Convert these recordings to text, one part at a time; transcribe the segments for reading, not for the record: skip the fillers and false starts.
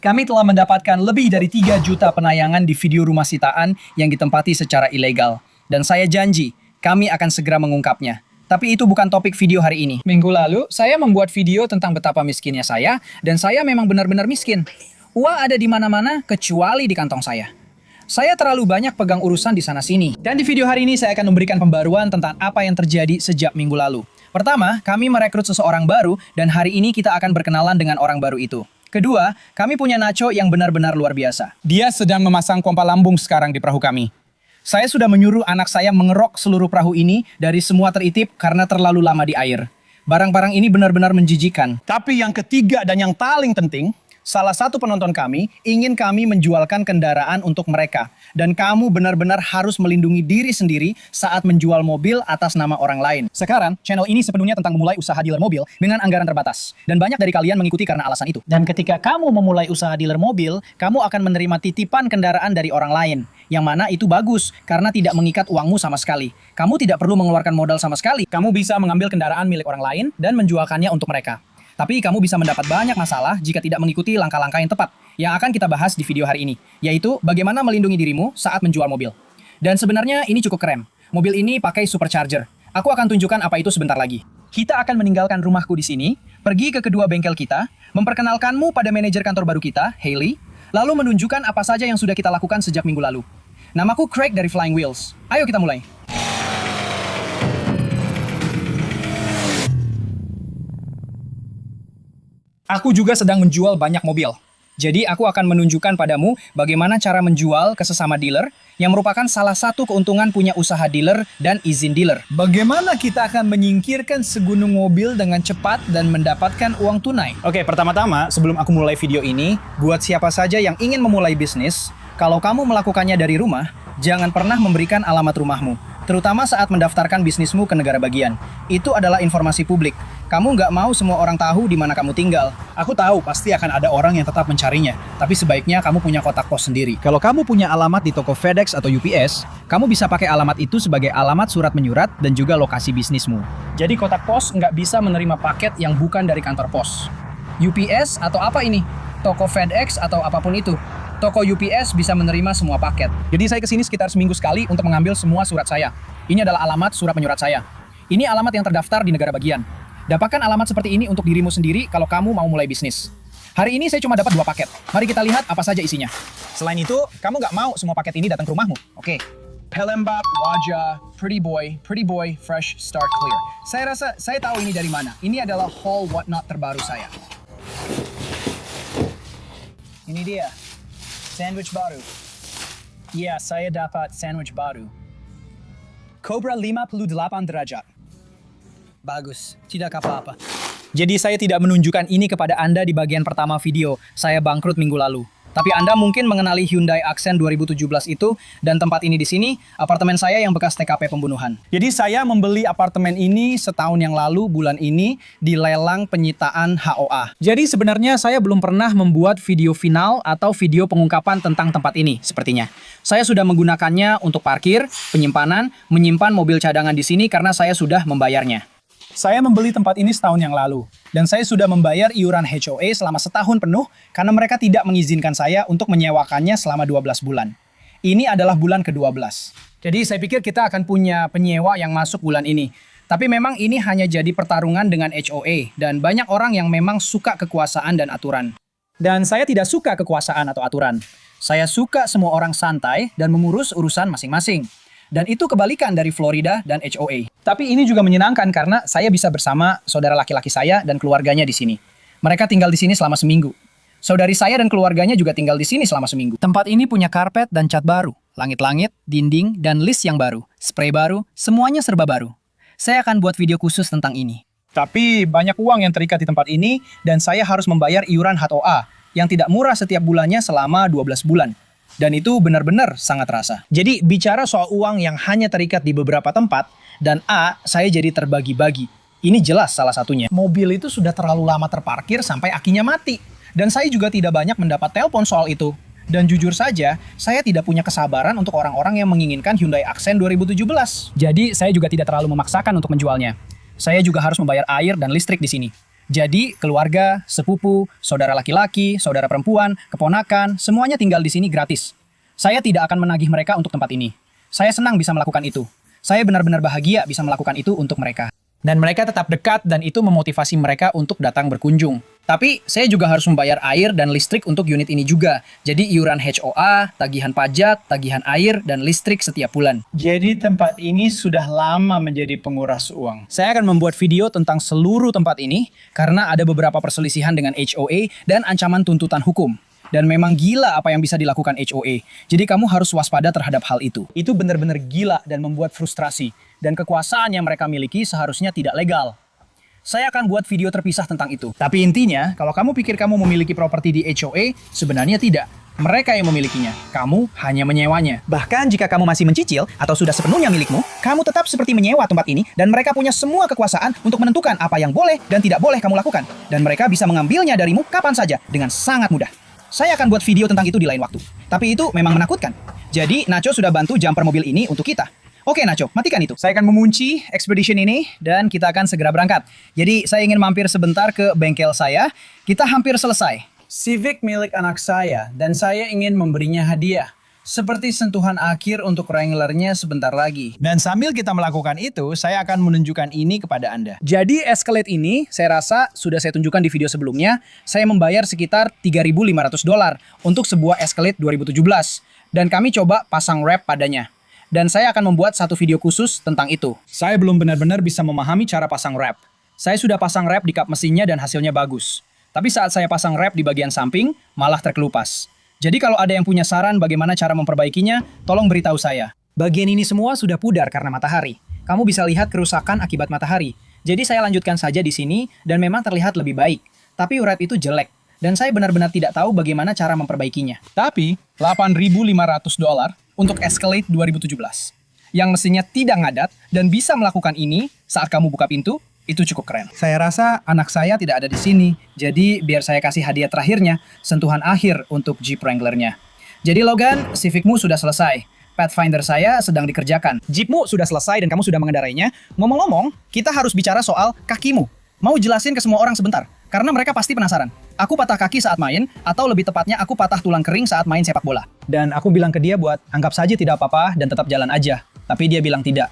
kami telah mendapatkan lebih dari 3 juta penayangan di video rumah sitaan yang ditempati secara ilegal. Dan saya janji, kami akan segera mengungkapnya. Tapi itu bukan topik video hari ini. Minggu lalu, saya membuat video tentang betapa miskinnya saya, dan saya memang benar-benar miskin. Uang ada di mana-mana, kecuali di kantong saya. Saya terlalu banyak pegang urusan di sana-sini. Dan di video hari ini saya akan memberikan pembaruan tentang apa yang terjadi sejak minggu lalu. Pertama, kami merekrut seseorang baru, dan hari ini kita akan berkenalan dengan orang baru itu. Kedua, kami punya Nacho yang benar-benar luar biasa. Dia sedang memasang pompa lambung sekarang di perahu kami. Saya sudah menyuruh anak saya mengerok seluruh perahu ini dari semua teritip karena terlalu lama di air. Barang-barang ini benar-benar menjijikan. Tapi yang ketiga dan yang paling penting, salah satu penonton kami ingin kami menjualkan kendaraan untuk mereka. Dan kamu benar-benar harus melindungi diri sendiri saat menjual mobil atas nama orang lain. Sekarang, channel ini sepenuhnya tentang memulai usaha dealer mobil dengan anggaran terbatas. Dan banyak dari kalian mengikuti karena alasan itu. Dan ketika kamu memulai usaha dealer mobil, kamu akan menerima titipan kendaraan dari orang lain. Yang mana itu bagus, karena tidak mengikat uangmu sama sekali. Kamu tidak perlu mengeluarkan modal sama sekali. Kamu bisa mengambil kendaraan milik orang lain dan menjualkannya untuk mereka. Tapi kamu bisa mendapat banyak masalah jika tidak mengikuti langkah-langkah yang tepat, yang akan kita bahas di video hari ini, yaitu bagaimana melindungi dirimu saat menjual mobil. Dan sebenarnya ini cukup keren. Mobil ini pakai supercharger. Aku akan tunjukkan apa itu sebentar lagi. Kita akan meninggalkan rumahku di sini, pergi ke kedua bengkel kita, memperkenalkanmu pada manajer kantor baru kita, Hailey, lalu menunjukkan apa saja yang sudah kita lakukan sejak minggu lalu. Namaku Craig dari Flying Wheels. Ayo kita mulai. Aku juga sedang menjual banyak mobil. Jadi aku akan menunjukkan padamu bagaimana cara menjual ke sesama dealer yang merupakan salah satu keuntungan punya usaha dealer dan izin dealer. Bagaimana kita akan menyingkirkan segunung mobil dengan cepat dan mendapatkan uang tunai. Oke, pertama-tama sebelum aku mulai video ini, buat siapa saja yang ingin memulai bisnis, kalau kamu melakukannya dari rumah, jangan pernah memberikan alamat rumahmu. Terutama saat mendaftarkan bisnismu ke negara bagian. Itu adalah informasi publik. Kamu nggak mau semua orang tahu di mana kamu tinggal. Aku tahu pasti akan ada orang yang tetap mencarinya. Tapi sebaiknya kamu punya kotak pos sendiri. Kalau kamu punya alamat di toko FedEx atau UPS, kamu bisa pakai alamat itu sebagai alamat surat menyurat dan juga lokasi bisnismu. Jadi kotak pos nggak bisa menerima paket yang bukan dari kantor pos. UPS atau apa ini? Toko FedEx atau apapun itu. Toko UPS bisa menerima semua paket. Jadi saya kesini sekitar seminggu sekali untuk mengambil semua surat saya. Ini adalah alamat surat menyurat saya. Ini alamat yang terdaftar di negara bagian. Dapatkan alamat seperti ini untuk dirimu sendiri kalau kamu mau mulai bisnis. Hari ini saya cuma dapat 2 paket. Mari kita lihat apa saja isinya. Selain itu, kamu nggak mau semua paket ini datang ke rumahmu. Oke. Pelembab, Wajah, Pretty Boy, Fresh, Star Clear. Saya rasa saya tahu ini dari mana. Ini adalah haul whatnot terbaru saya. Ini dia. Sandwich baru. Iya, saya dapat sandwich baru. Cobra 58 derajat. Bagus, tidak apa-apa. Jadi saya tidak menunjukkan ini kepada Anda di bagian pertama video. Saya bangkrut minggu lalu. Tapi Anda mungkin mengenali Hyundai Accent 2017 itu, dan tempat ini di sini, apartemen saya yang bekas TKP pembunuhan. Jadi saya membeli apartemen ini setahun yang lalu bulan ini di lelang penyitaan HOA. Jadi sebenarnya saya belum pernah membuat video final atau video pengungkapan tentang tempat ini, sepertinya. Saya sudah menggunakannya untuk parkir, penyimpanan, menyimpan mobil cadangan di sini karena saya sudah membayarnya. Saya membeli tempat ini setahun yang lalu, dan saya sudah membayar iuran HOA selama setahun penuh karena mereka tidak mengizinkan saya untuk menyewakannya selama 12 bulan. Ini adalah bulan ke-12. Jadi saya pikir kita akan punya penyewa yang masuk bulan ini. Tapi memang ini hanya jadi pertarungan dengan HOA, dan banyak orang yang memang suka kekuasaan dan aturan. Dan saya tidak suka kekuasaan atau aturan. Saya suka semua orang santai dan mengurus urusan masing-masing. Dan itu kebalikan dari Florida dan HOA. Tapi ini juga menyenangkan karena saya bisa bersama saudara laki-laki saya dan keluarganya di sini. Mereka tinggal di sini selama seminggu. Saudari saya dan keluarganya juga tinggal di sini selama seminggu. Tempat ini punya karpet dan cat baru, langit-langit, dinding, dan list yang baru, spray baru, semuanya serba baru. Saya akan buat video khusus tentang ini. Tapi banyak uang yang terikat di tempat ini dan saya harus membayar iuran HOA yang tidak murah setiap bulannya selama 12 bulan. Dan itu benar-benar sangat terasa. Jadi bicara soal uang yang hanya terikat di beberapa tempat, dan saya jadi terbagi-bagi. Ini jelas salah satunya. Mobil itu sudah terlalu lama terparkir sampai akinya mati. Dan saya juga tidak banyak mendapat telepon soal itu. Dan jujur saja, saya tidak punya kesabaran untuk orang-orang yang menginginkan Hyundai Accent 2017. Jadi saya juga tidak terlalu memaksakan untuk menjualnya. Saya juga harus membayar air dan listrik di sini. Jadi, keluarga, sepupu, saudara laki-laki, saudara perempuan, keponakan, semuanya tinggal di sini gratis. Saya tidak akan menagih mereka untuk tempat ini. Saya senang bisa melakukan itu. Saya benar-benar bahagia bisa melakukan itu untuk mereka. Dan mereka tetap dekat dan itu memotivasi mereka untuk datang berkunjung. Tapi saya juga harus membayar air dan listrik untuk unit ini juga. Jadi iuran HOA, tagihan pajak, tagihan air, dan listrik setiap bulan. Jadi tempat ini sudah lama menjadi penguras uang. Saya akan membuat video tentang seluruh tempat ini karena ada beberapa perselisihan dengan HOA dan ancaman tuntutan hukum. Dan memang gila apa yang bisa dilakukan HOA. Jadi kamu harus waspada terhadap hal itu. Itu benar-benar gila dan membuat frustrasi. Dan kekuasaan yang mereka miliki seharusnya tidak legal. Saya akan buat video terpisah tentang itu. Tapi intinya, kalau kamu pikir kamu memiliki properti di HOA, sebenarnya tidak. Mereka yang memilikinya. Kamu hanya menyewanya. Bahkan jika kamu masih mencicil atau sudah sepenuhnya milikmu, kamu tetap seperti menyewa tempat ini dan mereka punya semua kekuasaan untuk menentukan apa yang boleh dan tidak boleh kamu lakukan. Dan mereka bisa mengambilnya darimu kapan saja dengan sangat mudah. Saya akan buat video tentang itu di lain waktu. Tapi itu memang menakutkan. Jadi, Nacho sudah bantu jumper mobil ini untuk kita. Oke, Nacho, matikan itu. Saya akan mengunci expedition ini dan kita akan segera berangkat. Jadi, saya ingin mampir sebentar ke bengkel saya. Kita hampir selesai. Civic milik anak saya dan saya ingin memberinya hadiah. Seperti sentuhan akhir untuk Wrangler-nya sebentar lagi. Dan sambil kita melakukan itu, saya akan menunjukkan ini kepada Anda. Jadi Escalade ini, saya rasa sudah saya tunjukkan di video sebelumnya, saya membayar sekitar $3.500 untuk sebuah Escalade 2017. Dan kami coba pasang wrap padanya. Dan saya akan membuat satu video khusus tentang itu. Saya belum benar-benar bisa memahami cara pasang wrap. Saya sudah pasang wrap di kap mesinnya dan hasilnya bagus. Tapi saat saya pasang wrap di bagian samping, malah terkelupas. Jadi kalau ada yang punya saran bagaimana cara memperbaikinya, tolong beritahu saya. Bagian ini semua sudah pudar karena matahari. Kamu bisa lihat kerusakan akibat matahari. Jadi saya lanjutkan saja di sini dan memang terlihat lebih baik. Tapi wrap itu jelek. Dan saya benar-benar tidak tahu bagaimana cara memperbaikinya. Tapi $8.500 untuk Escalade 2017. Yang mesinnya tidak ngadat dan bisa melakukan ini saat kamu buka pintu, itu cukup keren. Saya rasa anak saya tidak ada di sini, jadi biar saya kasih hadiah terakhirnya, sentuhan akhir untuk Jeep Wrangler-nya. Jadi Logan, Civic-mu sudah selesai. Pathfinder saya sedang dikerjakan. Jeep-mu sudah selesai dan kamu sudah mengendarainya. Ngomong-ngomong, kita harus bicara soal kakimu. Mau jelasin ke semua orang sebentar, karena mereka pasti penasaran. Aku patah kaki saat main, atau lebih tepatnya aku patah tulang kering saat main sepak bola. Dan aku bilang ke dia buat anggap saja tidak apa-apa dan tetap jalan aja. Tapi dia bilang tidak.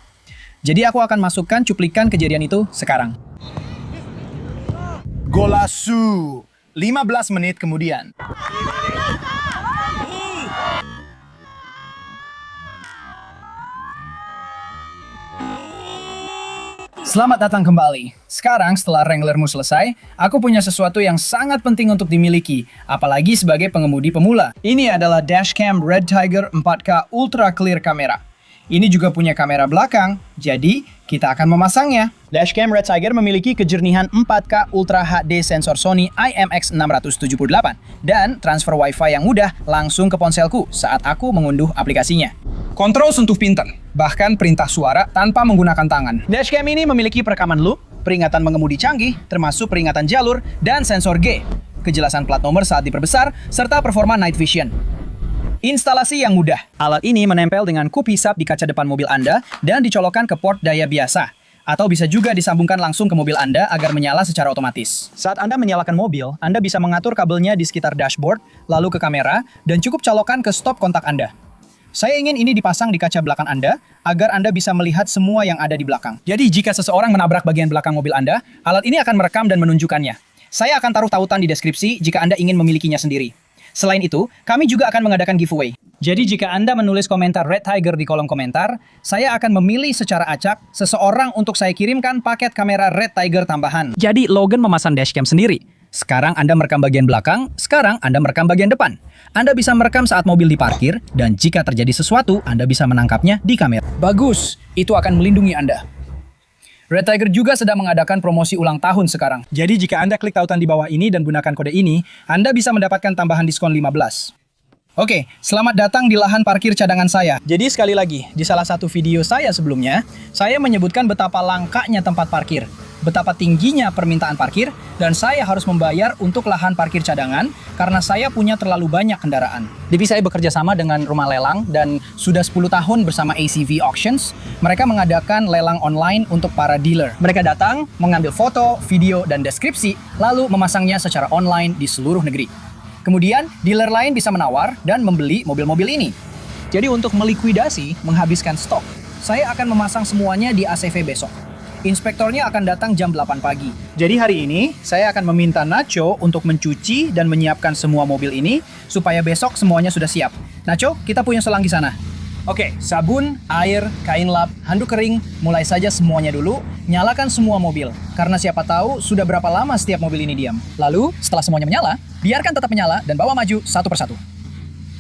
Jadi aku akan masukkan cuplikan kejadian itu sekarang. Golasu. 15 menit kemudian. Selamat datang kembali. Sekarang setelah Wrangler-mu selesai, aku punya sesuatu yang sangat penting untuk dimiliki, apalagi sebagai pengemudi pemula. Ini adalah dashcam Red Tiger 4K Ultra Clear Camera. Ini juga punya kamera belakang, jadi kita akan memasangnya. Dashcam Red Tiger memiliki kejernihan 4K Ultra HD sensor Sony IMX678 dan transfer Wi-Fi yang mudah langsung ke ponselku saat aku mengunduh aplikasinya. Kontrol sentuh pintar, bahkan perintah suara tanpa menggunakan tangan. Dashcam ini memiliki perekaman loop, peringatan mengemudi canggih, termasuk peringatan jalur, dan sensor G, kejelasan plat nomor saat diperbesar, serta performa night vision. Instalasi yang mudah. Alat ini menempel dengan kup hisap di kaca depan mobil Anda dan dicolokkan ke port daya biasa. Atau bisa juga disambungkan langsung ke mobil Anda agar menyala secara otomatis. Saat Anda menyalakan mobil, Anda bisa mengatur kabelnya di sekitar dashboard, lalu ke kamera, dan cukup colokan ke stop kontak Anda. Saya ingin ini dipasang di kaca belakang Anda, agar Anda bisa melihat semua yang ada di belakang. Jadi jika seseorang menabrak bagian belakang mobil Anda, alat ini akan merekam dan menunjukkannya. Saya akan taruh tautan di deskripsi jika Anda ingin memilikinya sendiri. Selain itu, kami juga akan mengadakan giveaway. Jadi jika Anda menulis komentar Red Tiger di kolom komentar, saya akan memilih secara acak seseorang untuk saya kirimkan paket kamera Red Tiger tambahan. Jadi Logan memasang dashcam sendiri. Sekarang Anda merekam bagian belakang, sekarang Anda merekam bagian depan. Anda bisa merekam saat mobil diparkir, dan jika terjadi sesuatu, Anda bisa menangkapnya di kamera. Bagus, itu akan melindungi Anda. Red Tiger juga sedang mengadakan promosi ulang tahun sekarang. Jadi jika Anda klik tautan di bawah ini dan gunakan kode ini, Anda bisa mendapatkan tambahan diskon 15. Oke, selamat datang di lahan parkir cadangan saya. Jadi sekali lagi, di salah satu video saya sebelumnya, saya menyebutkan betapa langkanya tempat parkir. betapa tingginya permintaan parkir dan saya harus membayar untuk lahan parkir cadangan karena saya punya terlalu banyak kendaraan. Jadi saya bekerja sama dengan rumah lelang dan sudah 10 tahun bersama ACV Auctions. Mereka mengadakan lelang online untuk para dealer. Mereka datang, mengambil foto, video, dan deskripsi, lalu memasangnya secara online di seluruh negeri. Kemudian, dealer lain bisa menawar dan membeli mobil-mobil ini. Jadi untuk melikuidasi, menghabiskan stok, saya akan memasang semuanya di ACV besok. Inspektornya akan datang jam 8 pagi. Jadi hari ini, saya akan meminta Nacho untuk mencuci dan menyiapkan semua mobil ini supaya besok semuanya sudah siap. Nacho, kita punya selang di sana. Oke, sabun, air, kain lap, handuk kering, mulai saja semuanya dulu. Nyalakan semua mobil, karena siapa tahu sudah berapa lama setiap mobil ini diam. Lalu, setelah semuanya menyala, biarkan tetap menyala dan bawa maju satu persatu.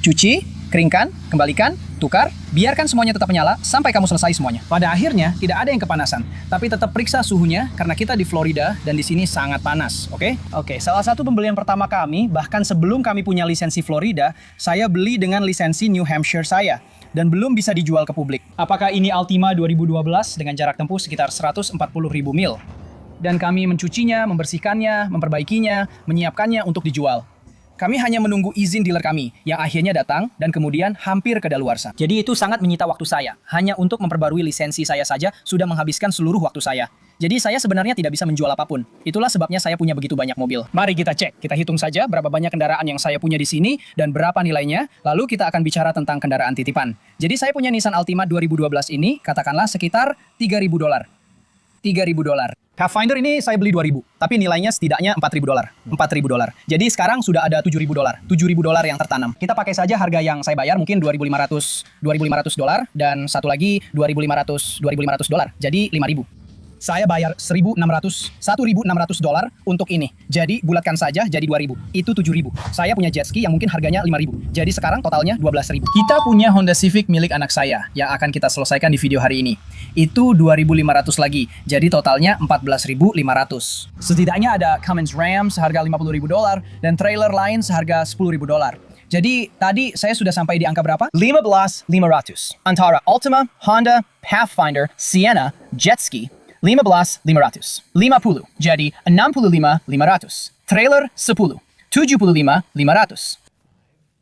Cuci, keringkan, kembalikan, tukar, biarkan semuanya tetap menyala sampai kamu selesai semuanya. Pada akhirnya, tidak ada yang kepanasan, tapi tetap periksa suhunya karena kita di Florida dan di sini sangat panas, oke? Oke, salah satu pembelian pertama kami, bahkan sebelum kami punya lisensi Florida, saya beli dengan lisensi New Hampshire saya dan belum bisa dijual ke publik. Apakah ini Altima 2012 dengan jarak tempuh sekitar 140.000 mil? Dan kami mencucinya, membersihkannya, memperbaikinya, menyiapkannya untuk dijual. Kami hanya menunggu izin dealer kami, yang akhirnya datang dan kemudian hampir kedaluarsa. Jadi itu sangat menyita waktu saya. Hanya untuk memperbarui lisensi saya saja sudah menghabiskan seluruh waktu saya. Jadi saya sebenarnya tidak bisa menjual apapun. Itulah sebabnya saya punya begitu banyak mobil. Mari kita cek. Kita hitung saja berapa banyak kendaraan yang saya punya di sini dan berapa nilainya. Lalu kita akan bicara tentang kendaraan titipan. Jadi saya punya Nissan Altima 2012 ini, katakanlah sekitar $3.000. $3.000. Pathfinder ini saya beli 2.000, tapi nilainya setidaknya $4.000. $4.000. Jadi sekarang sudah ada $7.000. $7.000 yang tertanam. Kita pakai saja harga yang saya bayar mungkin $2.500 dan satu lagi $2.500. Jadi $5.000. Saya bayar $1.600 untuk ini. Jadi bulatkan saja jadi 2.000. Itu 7.000. Saya punya jet ski yang mungkin harganya 5.000. Jadi sekarang totalnya 12.000. Kita punya Honda Civic milik anak saya yang akan kita selesaikan di video hari ini. Itu 2.500 lagi. Jadi totalnya 14.500. Setidaknya ada Cummins Ram seharga $50.000 dan trailer lain seharga $10.000. Jadi tadi saya sudah sampai di angka berapa? 15.500. Antara Altima, Honda, Pathfinder, Sienna, jet ski 15.500. 50. Jadi 65.500. Trailer 10. 75.500.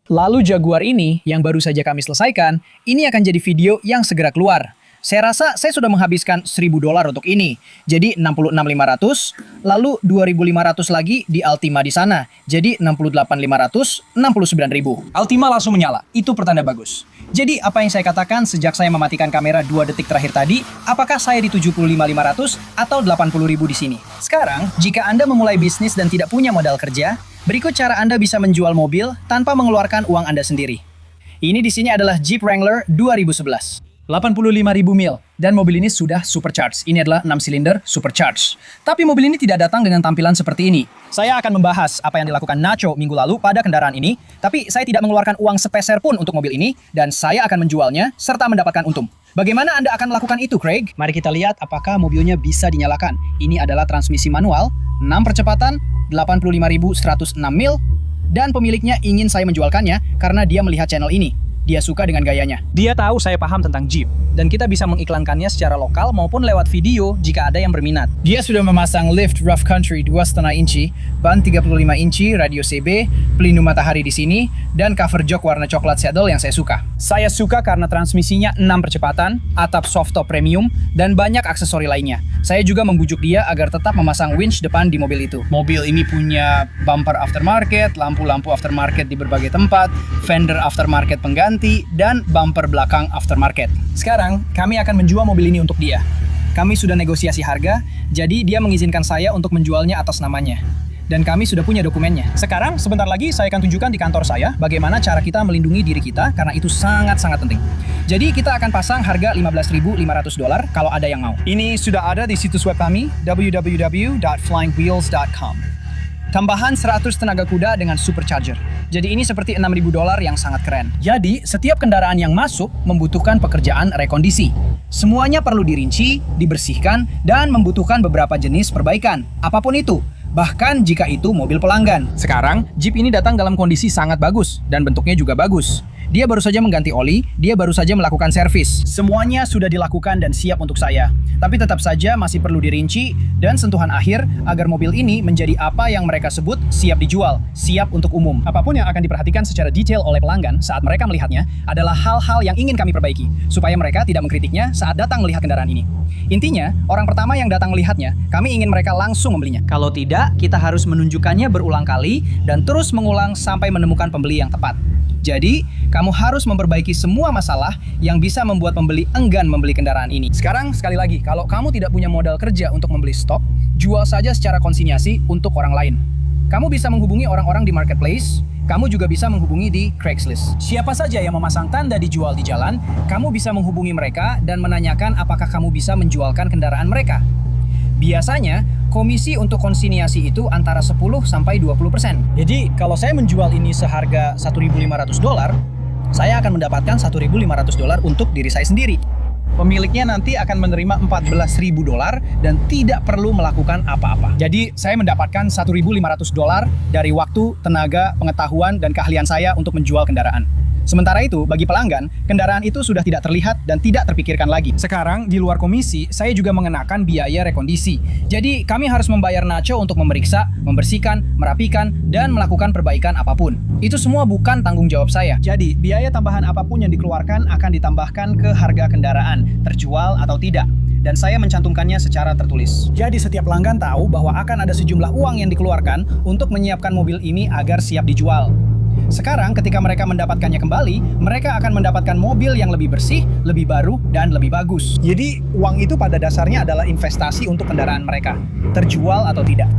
Lalu Jaguar ini yang baru saja kami selesaikan, ini akan jadi video yang segera keluar. Saya rasa saya sudah menghabiskan $1.000 untuk ini. Jadi 66.500, lalu 2.500 lagi di Altima di sana. Jadi 68.500, 69.000. Altima langsung menyala. Itu pertanda bagus. Jadi apa yang saya katakan sejak saya mematikan kamera 2 detik terakhir tadi, apakah saya di 75.500 atau 80.000 di sini? Sekarang, jika Anda memulai bisnis dan tidak punya modal kerja, berikut cara Anda bisa menjual mobil tanpa mengeluarkan uang Anda sendiri. Ini di sini adalah Jeep Wrangler 2011. 85.000 mil, dan mobil ini sudah supercharged. Ini adalah 6 silinder supercharged. Tapi mobil ini tidak datang dengan tampilan seperti ini. Saya akan membahas apa yang dilakukan Nacho minggu lalu pada kendaraan ini, tapi saya tidak mengeluarkan uang sepeser pun untuk mobil ini, dan saya akan menjualnya serta mendapatkan untung. Bagaimana Anda akan melakukan itu, Craig? Mari kita lihat apakah mobilnya bisa dinyalakan. Ini adalah transmisi manual, 6 percepatan, 85.106 mil, dan pemiliknya ingin saya menjualkannya karena dia melihat channel ini. Dia suka dengan gayanya. Dia tahu saya paham tentang Jeep, dan kita bisa mengiklankannya secara lokal maupun lewat video jika ada yang berminat. Dia sudah memasang lift Rough Country 2,5 inci, ban 35 inci, radio CB, pelindung matahari di sini, dan cover jok warna coklat saddle yang saya suka. Saya suka karena transmisinya 6 percepatan, atap softtop premium, dan banyak aksesori lainnya. Saya juga membujuk dia agar tetap memasang winch depan di mobil itu. Mobil ini punya bumper aftermarket, lampu-lampu aftermarket di berbagai tempat, fender aftermarket pengganti, dan bumper belakang aftermarket. Sekarang, kami akan menjual mobil ini untuk dia. Kami sudah negosiasi harga, jadi dia mengizinkan saya untuk menjualnya atas namanya. Dan kami sudah punya dokumennya. Sekarang, sebentar lagi saya akan tunjukkan di kantor saya bagaimana cara kita melindungi diri kita, karena itu sangat-sangat penting. Jadi kita akan pasang harga $15.500 kalau ada yang mau. Ini sudah ada di situs web kami, www.flyingwheels.com. Tambahan 100 tenaga kuda dengan supercharger. Jadi ini seperti $6.000 yang sangat keren. Jadi, setiap kendaraan yang masuk membutuhkan pekerjaan rekondisi. Semuanya perlu dirinci, dibersihkan, dan membutuhkan beberapa jenis perbaikan. Apapun itu. Bahkan jika itu mobil pelanggan. Sekarang, Jeep ini datang dalam kondisi sangat bagus, dan bentuknya juga bagus. Dia baru saja mengganti oli, dia baru saja melakukan servis. Semuanya sudah dilakukan dan siap untuk saya. Tapi tetap saja masih perlu dirinci dan sentuhan akhir agar mobil ini menjadi apa yang mereka sebut siap dijual, siap untuk umum. Apapun yang akan diperhatikan secara detail oleh pelanggan saat mereka melihatnya adalah hal-hal yang ingin kami perbaiki, supaya mereka tidak mengkritiknya saat datang melihat kendaraan ini. Intinya, orang pertama yang datang melihatnya, kami ingin mereka langsung membelinya. Kalau tidak, kita harus menunjukkannya berulang kali dan terus mengulang sampai menemukan pembeli yang tepat. Jadi, kamu harus memperbaiki semua masalah yang bisa membuat pembeli enggan membeli kendaraan ini. Sekarang, sekali lagi, kalau kamu tidak punya modal kerja untuk membeli stok, jual saja secara konsinyasi untuk orang lain. Kamu bisa menghubungi orang-orang di marketplace, kamu juga bisa menghubungi di Craigslist. Siapa saja yang memasang tanda dijual di jalan, kamu bisa menghubungi mereka dan menanyakan apakah kamu bisa menjualkan kendaraan mereka. Biasanya, komisi untuk konsinyasi itu antara 10 sampai 20%. Jadi, kalau saya menjual ini seharga $1.500, saya akan mendapatkan $1.500 untuk diri saya sendiri. Pemiliknya nanti akan menerima $14.000 dan tidak perlu melakukan apa-apa. Jadi, saya mendapatkan $1.500 dari waktu, tenaga, pengetahuan, dan keahlian saya untuk menjual kendaraan. Sementara itu, bagi pelanggan, kendaraan itu sudah tidak terlihat dan tidak terpikirkan lagi. Sekarang, di luar komisi, saya juga mengenakan biaya rekondisi. Jadi, kami harus membayar Nacho untuk memeriksa, membersihkan, merapikan, dan melakukan perbaikan apapun. Itu semua bukan tanggung jawab saya. Jadi, biaya tambahan apapun yang dikeluarkan akan ditambahkan ke harga kendaraan, terjual atau tidak. Dan saya mencantumkannya secara tertulis. Jadi setiap pelanggan tahu bahwa akan ada sejumlah uang yang dikeluarkan untuk menyiapkan mobil ini agar siap dijual. Sekarang ketika mereka mendapatkannya kembali, mereka akan mendapatkan mobil yang lebih bersih, lebih baru, dan lebih bagus. Jadi uang itu pada dasarnya adalah investasi untuk kendaraan mereka, terjual atau tidak.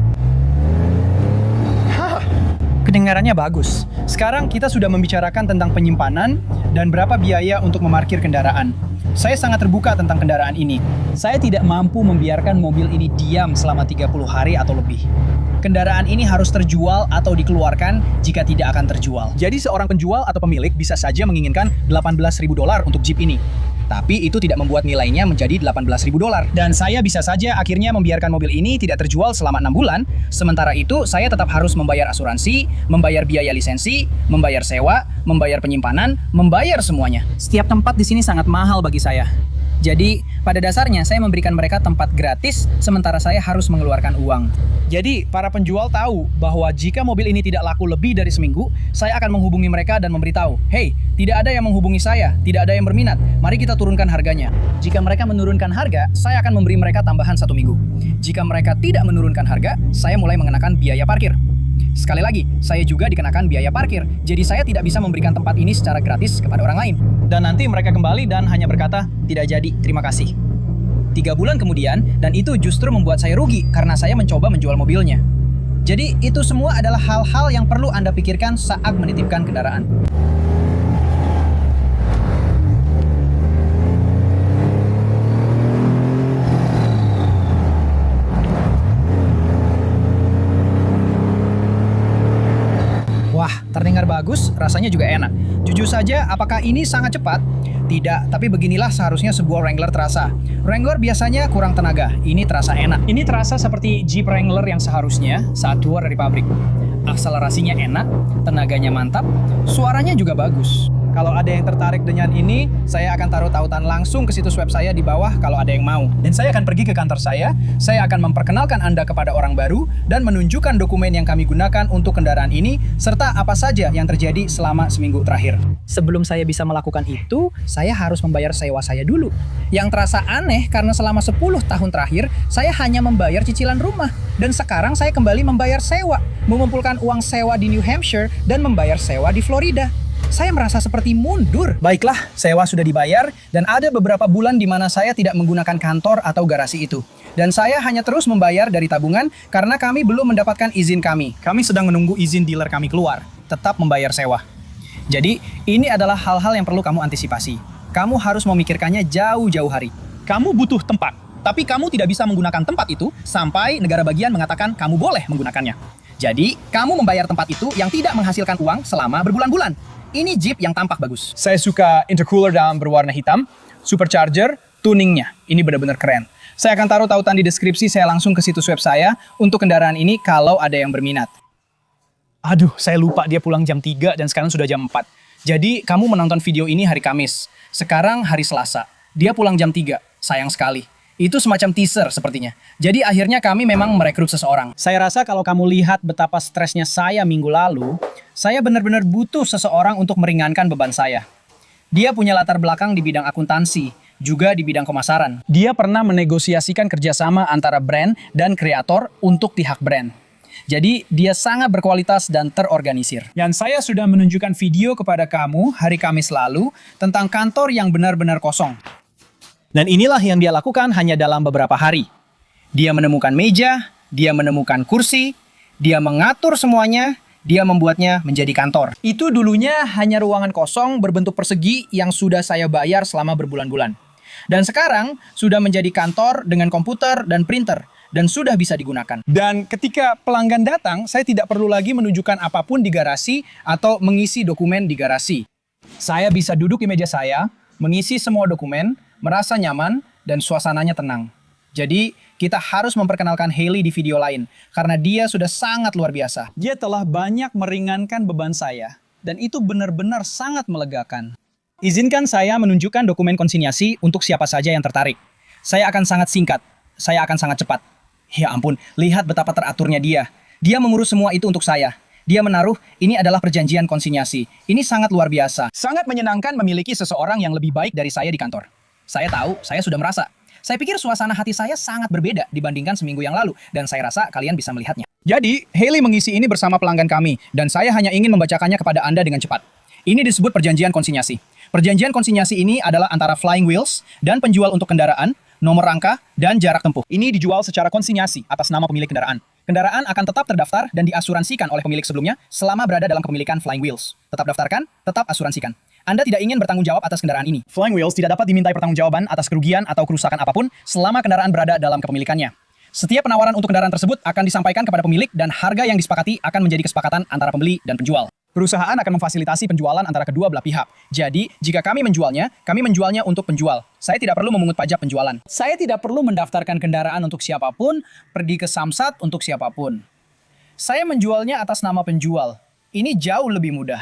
Kedengarannya bagus. Sekarang kita sudah membicarakan tentang penyimpanan dan berapa biaya untuk memarkir kendaraan. Saya sangat terbuka tentang kendaraan ini. Saya tidak mampu membiarkan mobil ini diam selama 30 hari atau lebih. Kendaraan ini harus terjual atau dikeluarkan jika tidak akan terjual. Jadi seorang penjual atau pemilik bisa saja menginginkan $18.000 untuk Jeep ini. Tapi itu tidak membuat nilainya menjadi $18.000. Dan saya bisa saja akhirnya membiarkan mobil ini tidak terjual selama 6 bulan. Sementara itu, saya tetap harus membayar asuransi, membayar biaya lisensi, membayar sewa, membayar penyimpanan, membayar semuanya. Setiap tempat di sini sangat mahal bagi saya. Jadi, pada dasarnya saya memberikan mereka tempat gratis, sementara saya harus mengeluarkan uang. Jadi, para penjual tahu bahwa jika mobil ini tidak laku lebih dari seminggu, saya akan menghubungi mereka dan memberitahu, "Hey, tidak ada yang menghubungi saya, tidak ada yang berminat, mari kita turunkan harganya." Jika mereka menurunkan harga, saya akan memberi mereka tambahan 1 minggu. Jika mereka tidak menurunkan harga, saya mulai mengenakan biaya parkir. Sekali lagi, saya juga dikenakan biaya parkir, jadi saya tidak bisa memberikan tempat ini secara gratis kepada orang lain. Dan nanti mereka kembali dan hanya berkata, "Tidak jadi, terima kasih." 3 bulan kemudian, dan itu justru membuat saya rugi karena saya mencoba menjual mobilnya. Jadi itu semua adalah hal-hal yang perlu Anda pikirkan saat menitipkan kendaraan. Wah, terdengar bagus, rasanya juga enak. Jujur saja, apakah ini sangat cepat? Tidak, tapi beginilah seharusnya sebuah Wrangler terasa. Wrangler biasanya kurang tenaga, ini terasa enak. Ini terasa seperti Jeep Wrangler yang seharusnya saat keluar dari pabrik. Akselerasinya enak, tenaganya mantap, suaranya juga bagus. Kalau ada yang tertarik dengan ini, saya akan taruh tautan langsung ke situs web saya di bawah kalau ada yang mau. Dan saya akan pergi ke kantor saya akan memperkenalkan Anda kepada orang baru, dan menunjukkan dokumen yang kami gunakan untuk kendaraan ini, serta apa saja yang terjadi selama seminggu terakhir. Sebelum saya bisa melakukan itu, saya harus membayar sewa saya dulu. Yang terasa aneh karena selama 10 tahun terakhir, saya hanya membayar cicilan rumah. Dan sekarang saya kembali membayar sewa, mengumpulkan uang sewa di New Hampshire, dan membayar sewa di Florida. Saya merasa seperti mundur. Baiklah, sewa sudah dibayar dan ada beberapa bulan di mana saya tidak menggunakan kantor atau garasi itu. Dan saya hanya terus membayar dari tabungan karena kami belum mendapatkan izin kami. Kami sedang menunggu izin dealer kami keluar. Tetap membayar sewa. Jadi, ini adalah hal-hal yang perlu kamu antisipasi. Kamu harus memikirkannya jauh-jauh hari. Kamu butuh tempat, tapi kamu tidak bisa menggunakan tempat itu sampai negara bagian mengatakan kamu boleh menggunakannya. Jadi, kamu membayar tempat itu yang tidak menghasilkan uang selama berbulan-bulan. Ini Jeep yang tampak bagus. Saya suka intercooler dalam berwarna hitam, supercharger, tuningnya. Ini benar-benar keren. Saya akan taruh tautan di deskripsi, saya langsung ke situs web saya untuk kendaraan ini kalau ada yang berminat. Aduh, saya lupa dia pulang jam 3 dan sekarang sudah jam 4. Jadi kamu menonton video ini hari Kamis. Sekarang hari Selasa. Dia pulang jam 3. Sayang sekali. Itu semacam teaser sepertinya. Jadi akhirnya kami memang merekrut seseorang. Saya rasa kalau kamu lihat betapa stresnya saya minggu lalu, saya benar-benar butuh seseorang untuk meringankan beban saya. Dia punya latar belakang di bidang akuntansi, juga di bidang pemasaran. Dia pernah menegosiasikan kerjasama antara brand dan kreator untuk pihak brand. Jadi dia sangat berkualitas dan terorganisir. Dan saya sudah menunjukkan video kepada kamu hari Kamis lalu tentang kantor yang benar-benar kosong. Dan inilah yang dia lakukan hanya dalam beberapa hari. Dia menemukan meja, dia menemukan kursi, dia mengatur semuanya, dia membuatnya menjadi kantor. Itu dulunya hanya ruangan kosong berbentuk persegi yang sudah saya bayar selama berbulan-bulan. Dan sekarang sudah menjadi kantor dengan komputer dan printer dan sudah bisa digunakan. Dan ketika pelanggan datang, saya tidak perlu lagi menunjukkan apapun di garasi atau mengisi dokumen di garasi. Saya bisa duduk di meja saya, mengisi semua dokumen, merasa nyaman, dan suasananya tenang. Jadi, kita harus memperkenalkan Hailey di video lain, karena dia sudah sangat luar biasa. Dia telah banyak meringankan beban saya, dan itu benar-benar sangat melegakan. Izinkan saya menunjukkan dokumen konsinyasi untuk siapa saja yang tertarik. Saya akan sangat singkat, saya akan sangat cepat. Ya ampun, lihat betapa teraturnya dia. Dia mengurus semua itu untuk saya. Dia menaruh, ini adalah perjanjian konsinyasi. Ini sangat luar biasa. Sangat menyenangkan memiliki seseorang yang lebih baik dari saya di kantor. Saya tahu, saya sudah merasa. Saya pikir suasana hati saya sangat berbeda dibandingkan seminggu yang lalu, dan saya rasa kalian bisa melihatnya. Jadi, Hailey mengisi ini bersama pelanggan kami, dan saya hanya ingin membacakannya kepada Anda dengan cepat. Ini disebut perjanjian konsinyasi. Perjanjian konsinyasi ini adalah antara Flying Wheels dan penjual untuk kendaraan, nomor rangka, dan jarak tempuh. Ini dijual secara konsinyasi atas nama pemilik kendaraan. Kendaraan akan tetap terdaftar dan diasuransikan oleh pemilik sebelumnya selama berada dalam kepemilikan Flying Wheels. Tetap daftarkan, tetap asuransikan. Anda tidak ingin bertanggung jawab atas kendaraan ini. Flying Wheels tidak dapat dimintai pertanggungjawaban atas kerugian atau kerusakan apapun selama kendaraan berada dalam kepemilikannya. Setiap penawaran untuk kendaraan tersebut akan disampaikan kepada pemilik dan harga yang disepakati akan menjadi kesepakatan antara pembeli dan penjual. Perusahaan akan memfasilitasi penjualan antara kedua belah pihak. Jadi, jika kami menjualnya untuk penjual. Saya tidak perlu memungut pajak penjualan. Saya tidak perlu mendaftarkan kendaraan untuk siapapun, pergi ke Samsat untuk siapapun. Saya menjualnya atas nama penjual. Ini jauh lebih mudah.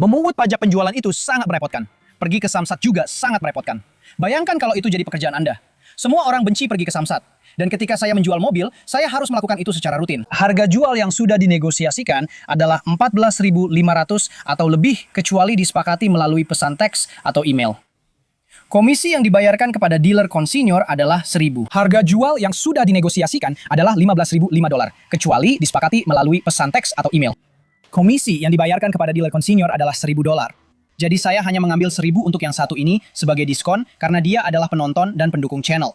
Memungut pajak penjualan itu sangat merepotkan. Pergi ke Samsat juga sangat merepotkan. Bayangkan kalau itu jadi pekerjaan Anda. Semua orang benci pergi ke Samsat. Dan ketika saya menjual mobil, saya harus melakukan itu secara rutin. Harga jual yang sudah dinegosiasikan adalah 14.500 atau lebih kecuali disepakati melalui pesan teks atau email. Komisi yang dibayarkan kepada dealer konsinyur adalah 1.000. Harga jual yang sudah dinegosiasikan adalah $15.005 kecuali disepakati melalui pesan teks atau email. Komisi yang dibayarkan kepada dealer konsinyur adalah $1.000. Jadi saya hanya mengambil 1.000 untuk yang satu ini sebagai diskon karena dia adalah penonton dan pendukung channel.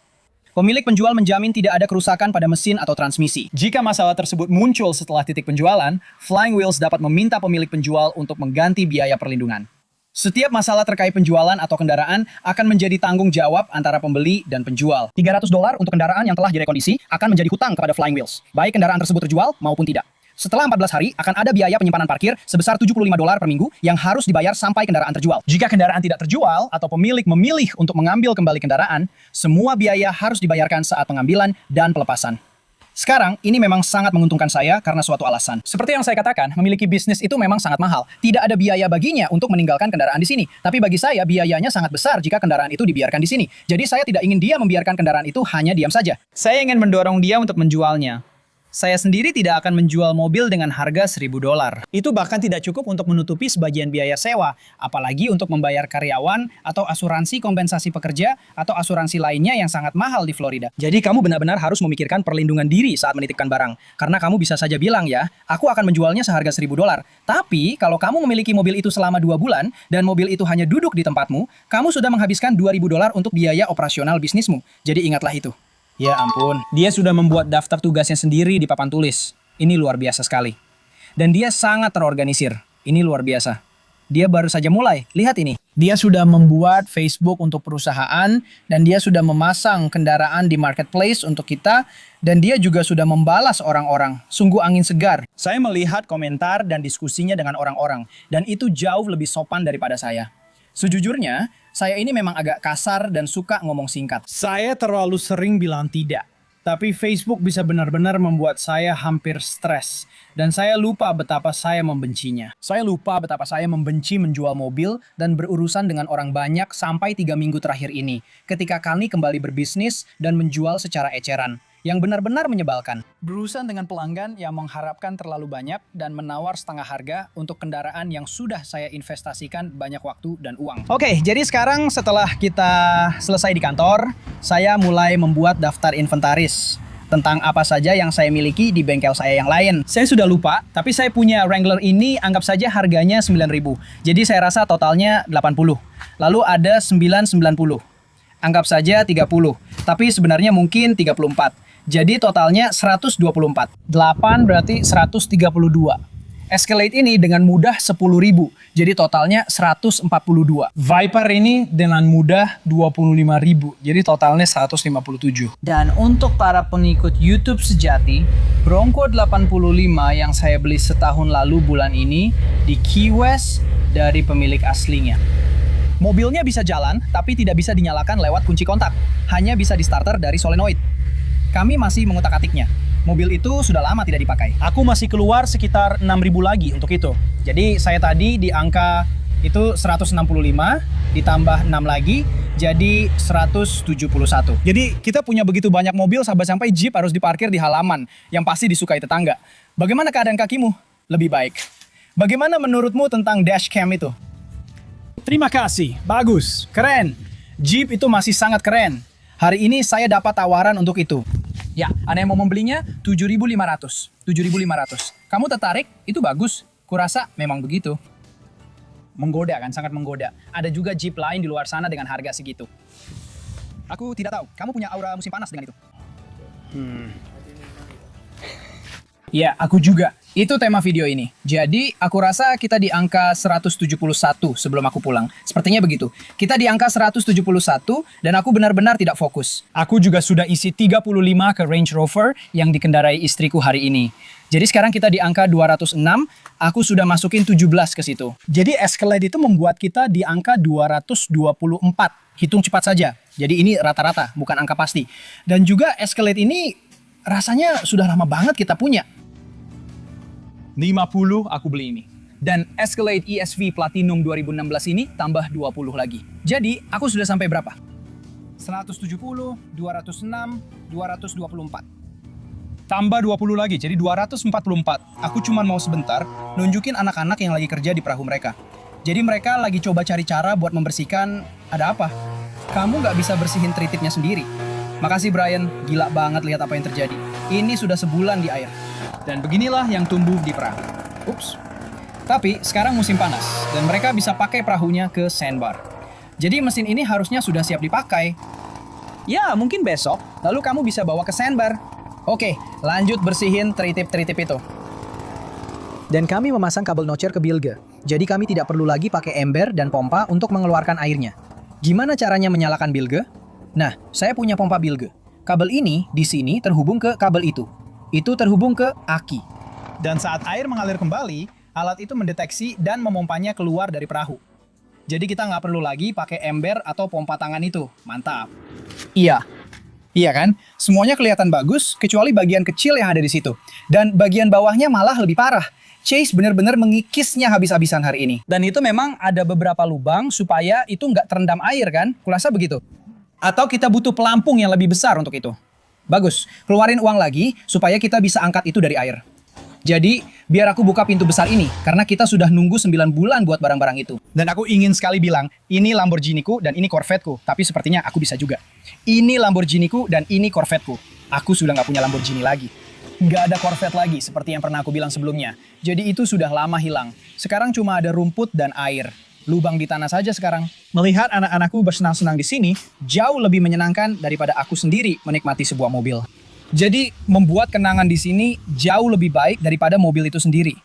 Pemilik penjual menjamin tidak ada kerusakan pada mesin atau transmisi. Jika masalah tersebut muncul setelah titik penjualan, Flying Wheels dapat meminta pemilik penjual untuk mengganti biaya perlindungan. Setiap masalah terkait penjualan atau kendaraan akan menjadi tanggung jawab antara pembeli dan penjual. $300 untuk kendaraan yang telah direkondisi akan menjadi hutang kepada Flying Wheels, baik kendaraan tersebut terjual maupun tidak. Setelah 14 hari, akan ada biaya penyimpanan parkir sebesar $75 per minggu yang harus dibayar sampai kendaraan terjual. Jika kendaraan tidak terjual atau pemilik memilih untuk mengambil kembali kendaraan, semua biaya harus dibayarkan saat pengambilan dan pelepasan. Sekarang, ini memang sangat menguntungkan saya karena suatu alasan. Seperti yang saya katakan, memiliki bisnis itu memang sangat mahal. Tidak ada biaya baginya untuk meninggalkan kendaraan di sini. Tapi bagi saya, biayanya sangat besar jika kendaraan itu dibiarkan di sini. Jadi saya tidak ingin dia membiarkan kendaraan itu hanya diam saja. Saya ingin mendorong dia untuk menjualnya. Saya sendiri tidak akan menjual mobil dengan harga $1.000. Itu bahkan tidak cukup untuk menutupi sebagian biaya sewa, apalagi untuk membayar karyawan atau asuransi kompensasi pekerja atau asuransi lainnya yang sangat mahal di Florida. Jadi kamu benar-benar harus memikirkan perlindungan diri saat menitipkan barang. Karena kamu bisa saja bilang ya, aku akan menjualnya seharga $1.000. Tapi kalau kamu memiliki mobil itu selama 2 bulan dan mobil itu hanya duduk di tempatmu, kamu sudah menghabiskan $2.000 untuk biaya operasional bisnismu. Jadi ingatlah itu. Ya ampun, dia sudah membuat daftar tugasnya sendiri di papan tulis. Ini luar biasa sekali. Dan dia sangat terorganisir. Ini luar biasa. Dia baru saja mulai, lihat ini. Dia sudah membuat Facebook untuk perusahaan, dan dia sudah memasang kendaraan di marketplace untuk kita, dan dia juga sudah membalas orang-orang. Sungguh angin segar. Saya melihat komentar dan diskusinya dengan orang-orang, dan itu jauh lebih sopan daripada saya. Sejujurnya, saya ini memang agak kasar dan suka ngomong singkat. Saya terlalu sering bilang tidak. Tapi Facebook bisa benar-benar membuat saya hampir stres. Dan saya lupa betapa saya membencinya. Saya lupa betapa saya membenci menjual mobil dan berurusan dengan orang banyak sampai 3 minggu terakhir ini. Ketika kami kembali berbisnis dan menjual secara eceran. Yang benar-benar menyebalkan. Berurusan dengan pelanggan yang mengharapkan terlalu banyak dan menawar setengah harga untuk kendaraan yang sudah saya investasikan banyak waktu dan uang. Oke, jadi sekarang setelah kita selesai di kantor, saya mulai membuat daftar inventaris tentang apa saja yang saya miliki di bengkel saya yang lain. Saya sudah lupa, tapi saya punya Wrangler ini anggap saja harganya 9.000. Jadi saya rasa totalnya 80. Lalu ada 990. Anggap saja 30, tapi sebenarnya mungkin 34. Jadi totalnya 124. 8 berarti 132. Escalade ini dengan mudah 10.000. Jadi totalnya 142. Viper ini dengan mudah 25.000. Jadi totalnya 157. Dan untuk para pengikut YouTube sejati, Bronco 85 yang saya beli setahun lalu bulan ini di Key West dari pemilik aslinya. Mobilnya bisa jalan, tapi tidak bisa dinyalakan lewat kunci kontak. Hanya bisa di starter dari solenoid. Kami masih mengutak-atiknya. Mobil itu sudah lama tidak dipakai. Aku masih keluar sekitar 6.000 lagi untuk itu. Jadi saya tadi di angka itu 165, ditambah 6 lagi, jadi 171. Jadi kita punya begitu banyak mobil sampai Jeep harus diparkir di halaman, yang pasti disukai tetangga. Bagaimana keadaan kakimu? Lebih baik. Bagaimana menurutmu tentang dashcam itu? Terima kasih, bagus, keren. Jeep itu masih sangat keren. Hari ini saya dapat tawaran untuk itu. Ya, ada yang mau membelinya 7.500. 7.500. Kamu tertarik? Itu bagus. Kurasa memang begitu. Menggoda kan, sangat menggoda. Ada juga Jeep lain di luar sana dengan harga segitu. Aku tidak tahu, kamu punya aura musim panas dengan itu. Ya, aku juga. Itu tema video ini. Jadi, aku rasa kita di angka 171 sebelum aku pulang. Sepertinya begitu. Kita di angka 171 dan aku benar-benar tidak fokus. Aku juga sudah isi 35 ke Range Rover yang dikendarai istriku hari ini. Jadi sekarang kita di angka 206, aku sudah masukin 17 ke situ. Jadi Escalade itu membuat kita di angka 224. Hitung cepat saja. Jadi ini rata-rata, bukan angka pasti. Dan juga Escalade ini rasanya sudah lama banget kita punya. 50 aku beli ini. Dan Escalade ESV Platinum 2016 ini tambah 20 lagi. Jadi aku sudah sampai berapa? 170, 206, 224. Tambah 20 lagi, jadi 244. Aku cuma mau sebentar nunjukin anak-anak yang lagi kerja di perahu mereka. Jadi mereka lagi coba cari cara buat membersihkan, ada apa? Kamu nggak bisa bersihin tritipnya sendiri. Makasih Brian, gila banget lihat apa yang terjadi. Ini sudah sebulan di air. Dan beginilah yang tumbuh di perahu. Ups. Tapi sekarang musim panas dan mereka bisa pakai perahunya ke sandbar. Jadi mesin ini harusnya sudah siap dipakai. Ya, mungkin besok. Lalu kamu bisa bawa ke sandbar. Oke, lanjut bersihin tritip-tritip itu. Dan kami memasang kabel notcher ke bilge. Jadi kami tidak perlu lagi pakai ember dan pompa untuk mengeluarkan airnya. Gimana caranya menyalakan bilge? Nah, saya punya pompa bilge. Kabel ini di sini terhubung ke kabel itu. Itu terhubung ke aki. Dan saat air mengalir kembali, alat itu mendeteksi dan memompanya keluar dari perahu. Jadi kita nggak perlu lagi pakai ember atau pompa tangan itu. Mantap. Iya. Iya kan? Semuanya kelihatan bagus, kecuali bagian kecil yang ada di situ. Dan bagian bawahnya malah lebih parah. Chase benar-benar mengikisnya habis-habisan hari ini. Dan itu memang ada beberapa lubang supaya itu nggak terendam air kan? Kurasa begitu. Atau kita butuh pelampung yang lebih besar untuk itu. Bagus, keluarin uang lagi supaya kita bisa angkat itu dari air. Jadi, biar aku buka pintu besar ini, karena kita sudah nunggu 9 bulan buat barang-barang itu. Dan aku ingin sekali bilang, ini Lamborghini-ku dan ini Corvette-ku. Tapi sepertinya aku bisa juga. Ini Lamborghini-ku dan ini Corvette-ku. Aku sudah nggak punya Lamborghini lagi. Nggak ada Corvette lagi, seperti yang pernah aku bilang sebelumnya. Jadi itu sudah lama hilang. Sekarang cuma ada rumput dan air. Lubang di tanah saja sekarang. Melihat anak-anakku bersenang-senang di sini, jauh lebih menyenangkan daripada aku sendiri menikmati sebuah mobil. Jadi, membuat kenangan di sini jauh lebih baik daripada mobil itu sendiri.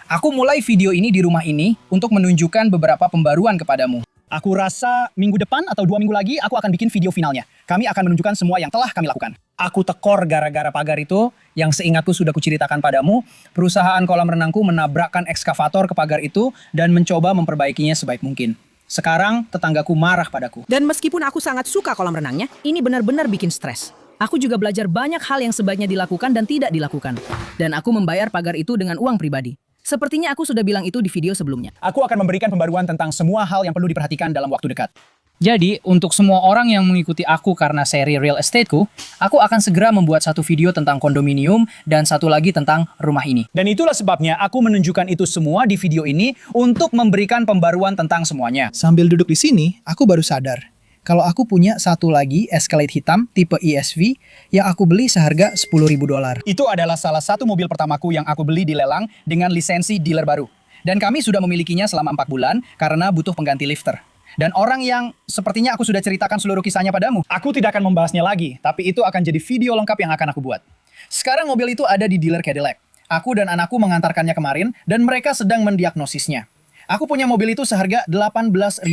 Aku mulai video ini di rumah ini untuk menunjukkan beberapa pembaruan kepadamu. Aku rasa minggu depan atau 2 minggu lagi aku akan bikin video finalnya. Kami akan menunjukkan semua yang telah kami lakukan. Aku tekor gara-gara pagar itu yang seingatku sudah kuceritakan padamu. Perusahaan kolam renangku menabrakkan ekskavator ke pagar itu dan mencoba memperbaikinya sebaik mungkin. Sekarang tetanggaku marah padaku. Dan meskipun aku sangat suka kolam renangnya, ini benar-benar bikin stres. Aku juga belajar banyak hal yang sebaiknya dilakukan dan tidak dilakukan. Dan aku membayar pagar itu dengan uang pribadi. Sepertinya aku sudah bilang itu di video sebelumnya. Aku akan memberikan pembaruan tentang semua hal yang perlu diperhatikan dalam waktu dekat. Jadi, untuk semua orang yang mengikuti aku karena seri real estateku, aku akan segera membuat satu video tentang kondominium dan satu lagi tentang rumah ini. Dan itulah sebabnya aku menunjukkan itu semua di video ini untuk memberikan pembaruan tentang semuanya. Sambil duduk di sini, aku baru sadar kalau aku punya satu lagi Escalade hitam tipe ESV yang aku beli seharga $10.000. Itu adalah salah satu mobil pertamaku yang aku beli di lelang dengan lisensi dealer baru. Dan kami sudah memilikinya selama 4 bulan karena butuh pengganti lifter. Dan orang yang sepertinya aku sudah ceritakan seluruh kisahnya padamu. Aku tidak akan membahasnya lagi, tapi itu akan jadi video lengkap yang akan aku buat. Sekarang mobil itu ada di dealer Cadillac. Aku dan anakku mengantarkannya kemarin dan mereka sedang mendiagnosisnya. Aku punya mobil itu seharga $18.000.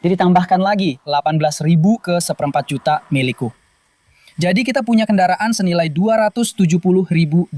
Jadi tambahkan lagi 18.000 ke seperempat juta milikku. Jadi kita punya kendaraan senilai $270.000.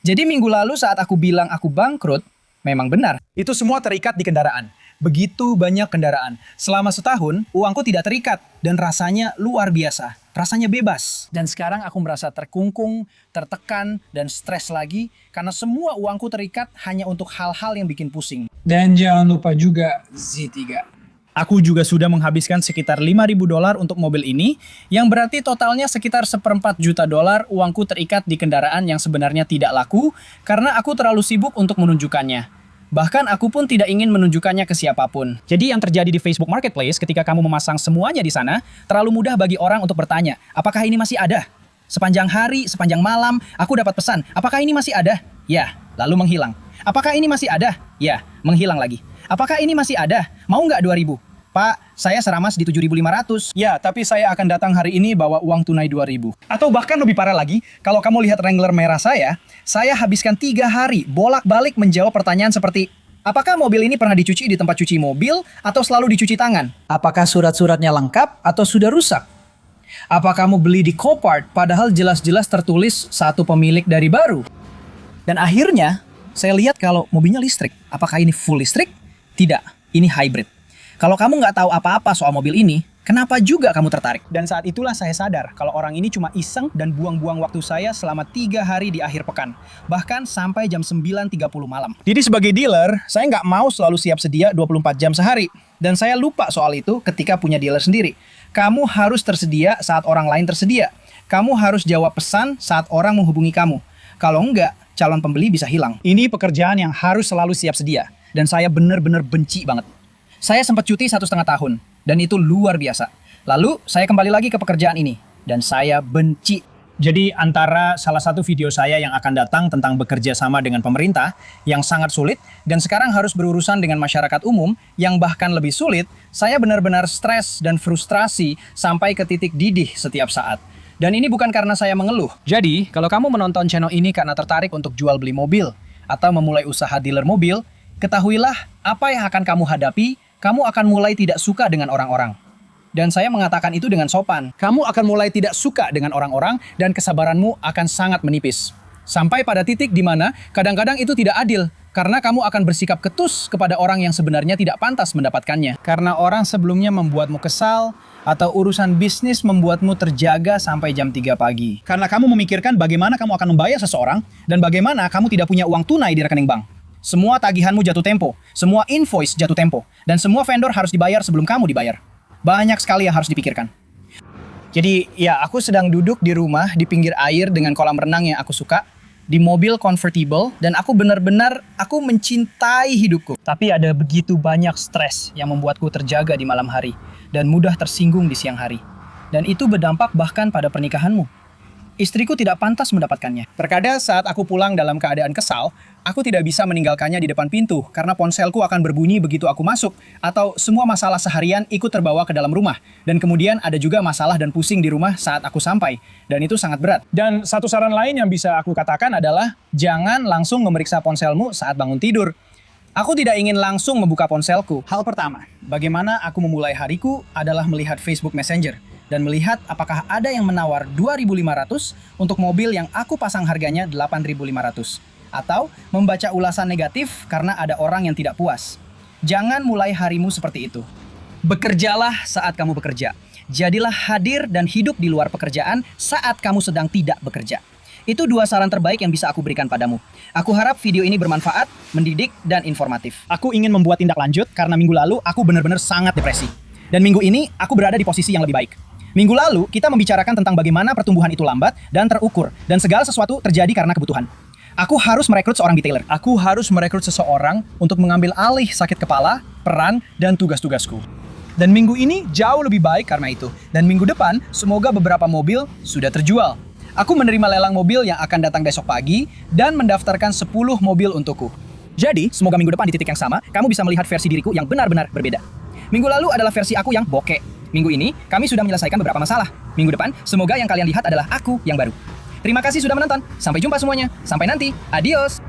Jadi minggu lalu saat aku bilang aku bangkrut, memang benar. Itu semua terikat di kendaraan. Begitu banyak kendaraan. Selama setahun, uangku tidak terikat. Dan rasanya luar biasa. Rasanya bebas. Dan sekarang aku merasa terkungkung, tertekan, dan stres lagi. Karena semua uangku terikat hanya untuk hal-hal yang bikin pusing. Dan jangan lupa juga Z3. Aku juga sudah menghabiskan sekitar $5.000 untuk mobil ini, yang berarti totalnya sekitar $1,4 juta uangku terikat di kendaraan yang sebenarnya tidak laku, karena aku terlalu sibuk untuk menunjukkannya. Bahkan aku pun tidak ingin menunjukkannya ke siapapun. Jadi yang terjadi di Facebook Marketplace ketika kamu memasang semuanya di sana, terlalu mudah bagi orang untuk bertanya, apakah ini masih ada? Sepanjang hari, sepanjang malam, aku dapat pesan, apakah ini masih ada? Ya, lalu menghilang. Apakah ini masih ada? Ya, menghilang lagi. Apakah ini masih ada? Mau nggak 2.000? Pak, saya seramas di 7.500. Ya, tapi saya akan datang hari ini bawa uang tunai 2.000. Atau bahkan lebih parah lagi, kalau kamu lihat Wrangler merah saya habiskan 3 hari bolak-balik menjawab pertanyaan seperti, apakah mobil ini pernah dicuci di tempat cuci mobil atau selalu dicuci tangan? Apakah surat-suratnya lengkap atau sudah rusak? Apa kamu beli di Copart padahal jelas-jelas tertulis satu pemilik dari baru? Dan akhirnya, saya lihat kalau mobilnya listrik. Apakah ini full listrik? Tidak, ini hybrid. Kalau kamu nggak tahu apa-apa soal mobil ini, kenapa juga kamu tertarik? Dan saat itulah saya sadar kalau orang ini cuma iseng dan buang-buang waktu saya selama 3 hari di akhir pekan. Bahkan sampai jam 9.30 malam. Jadi sebagai dealer, saya nggak mau selalu siap sedia 24 jam sehari. Dan saya lupa soal itu ketika punya dealer sendiri. Kamu harus tersedia saat orang lain tersedia. Kamu harus jawab pesan saat orang menghubungi kamu. Kalau enggak, calon pembeli bisa hilang. Ini pekerjaan yang harus selalu siap sedia. Dan saya benar-benar benci banget. Saya sempat cuti 1,5 tahun, dan itu luar biasa. Lalu, saya kembali lagi ke pekerjaan ini, dan saya benci. Jadi, antara salah satu video saya yang akan datang tentang bekerja sama dengan pemerintah, yang sangat sulit, dan sekarang harus berurusan dengan masyarakat umum, yang bahkan lebih sulit, saya benar-benar stres dan frustrasi sampai ke titik didih setiap saat. Dan ini bukan karena saya mengeluh. Jadi, kalau kamu menonton channel ini karena tertarik untuk jual beli mobil, atau memulai usaha dealer mobil, ketahuilah apa yang akan kamu hadapi. Kamu akan mulai tidak suka dengan orang-orang. Dan saya mengatakan itu dengan sopan. Kamu akan mulai tidak suka dengan orang-orang dan kesabaranmu akan sangat menipis. Sampai pada titik di mana kadang-kadang itu tidak adil. Karena kamu akan bersikap ketus kepada orang yang sebenarnya tidak pantas mendapatkannya. Karena orang sebelumnya membuatmu kesal atau urusan bisnis membuatmu terjaga sampai jam 3 pagi. Karena kamu memikirkan bagaimana kamu akan membayar seseorang dan bagaimana kamu tidak punya uang tunai di rekening bank. Semua tagihanmu jatuh tempo, semua invoice jatuh tempo, dan semua vendor harus dibayar sebelum kamu dibayar. Banyak sekali yang harus dipikirkan. Jadi, ya aku sedang duduk di rumah di pinggir air dengan kolam renang yang aku suka, di mobil convertible, dan aku benar-benar mencintai hidupku. Tapi ada begitu banyak stres yang membuatku terjaga di malam hari, dan mudah tersinggung di siang hari. Dan itu berdampak bahkan pada pernikahanmu. Istriku tidak pantas mendapatkannya. Terkadang saat aku pulang dalam keadaan kesal, aku tidak bisa meninggalkannya di depan pintu karena ponselku akan berbunyi begitu aku masuk, atau semua masalah seharian ikut terbawa ke dalam rumah. Dan kemudian ada juga masalah dan pusing di rumah saat aku sampai. Dan itu sangat berat. Dan satu saran lain yang bisa aku katakan adalah jangan langsung memeriksa ponselmu saat bangun tidur. Aku tidak ingin langsung membuka ponselku. Hal pertama, bagaimana aku memulai hariku adalah melihat Facebook Messenger. Dan melihat apakah ada yang menawar 2.500 untuk mobil yang aku pasang harganya 8.500. Atau membaca ulasan negatif karena ada orang yang tidak puas. Jangan mulai harimu seperti itu. Bekerjalah saat kamu bekerja. Jadilah hadir dan hidup di luar pekerjaan saat kamu sedang tidak bekerja. Itu 2 saran terbaik yang bisa aku berikan padamu. Aku harap video ini bermanfaat, mendidik, dan informatif. Aku ingin membuat tindak lanjut karena minggu lalu aku benar-benar sangat depresi. Dan minggu ini aku berada di posisi yang lebih baik. Minggu lalu kita membicarakan tentang bagaimana pertumbuhan itu lambat dan terukur, dan segala sesuatu terjadi karena kebutuhan. Aku harus merekrut seorang detailer. Aku harus merekrut seseorang untuk mengambil alih sakit kepala, peran, dan tugas-tugasku. Dan minggu ini jauh lebih baik karena itu. Dan minggu depan, semoga beberapa mobil sudah terjual. Aku menerima lelang mobil yang akan datang besok pagi dan mendaftarkan 10 mobil untukku. Jadi, semoga minggu depan di titik yang sama, kamu bisa melihat versi diriku yang benar-benar berbeda. Minggu lalu adalah versi aku yang bokeh. Minggu ini, kami sudah menyelesaikan beberapa masalah. Minggu depan, semoga yang kalian lihat adalah aku yang baru. Terima kasih sudah menonton. Sampai jumpa semuanya. Sampai nanti. Adios.